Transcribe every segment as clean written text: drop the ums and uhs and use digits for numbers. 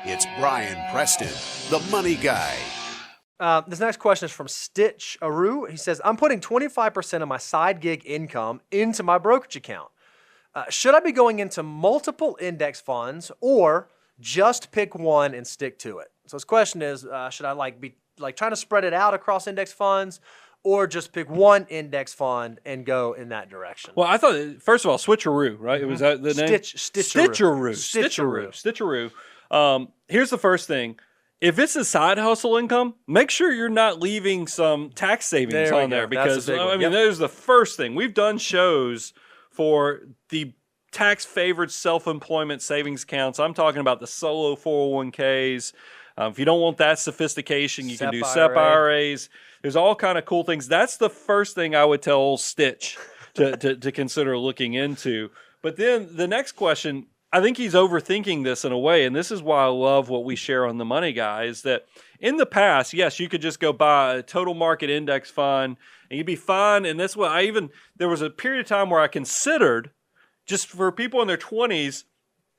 It's Brian Preston, the money guy. This next question is from Stitch Aru. He says, I'm putting 25% of my side gig income into my brokerage account. Should I be going into multiple index funds or just pick one and stick to it? So his question is, should I be trying to spread it out across index funds or just pick one index fund and go in that direction? Well, I thought, first of all, Switcheroo, right? Mm-hmm. Was that the name? Stitcheroo. Here's the first thing. If it's a side hustle income, make sure you're not leaving some tax savings on there because, there's the first thing. We've done shows for the tax-favored self-employment savings accounts. I'm talking about the solo 401ks. If you don't want that sophistication, you can do SEP IRAs. There's all kind of cool things. That's the first thing I would tell Stitch to consider looking into. But then the next question, I think he's overthinking this in a way, and this is why I love what we share on The Money Guy, is that in the past, yes, you could just go buy a total market index fund, and you'd be fine. And that's what there was a period of time where I considered, just for people in their 20s,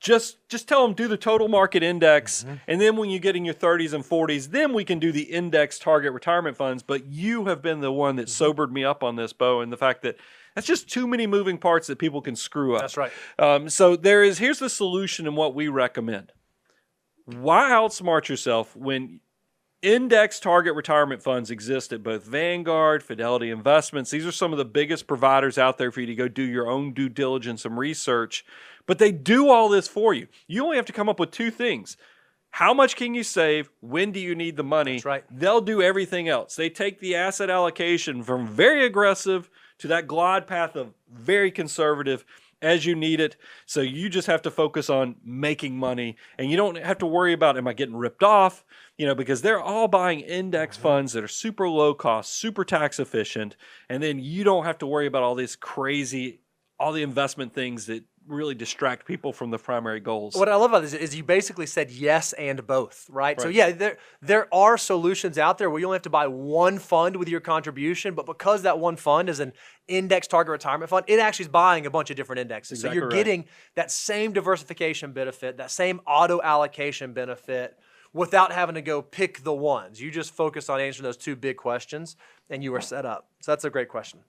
just tell them do the total market index, and then when you get in your 30s and 40s, then we can do the index target retirement funds. But you have been the one that sobered me up on this, Bo, and the fact that that's just too many moving parts that people can screw up. That's right. So here's the solution and what we recommend. Why outsmart yourself when index target retirement funds exist at both Vanguard, Fidelity Investments? These are some of the biggest providers out there for you to go do your own due diligence and research. But they do all this for you. You only have to come up with two things. How much can you save? When do you need the money? That's right. They'll do everything else. They take the asset allocation from very aggressive to that glide path of very conservative as you need it. So you just have to focus on making money, and you don't have to worry about, am I getting ripped off? Because they're all buying index funds that are super low cost, super tax efficient. And then you don't have to worry about all the investment things that really distract people from the primary goals. What I love about this is you basically said yes and both, right? So yeah, there are solutions out there where you only have to buy one fund with your contribution, but because that one fund is an index target retirement fund, it actually is buying a bunch of different indexes. Exactly so you're getting that same diversification benefit, that same auto allocation benefit without having to go pick the ones. You just focus on answering those two big questions and you are set up. So that's a great question.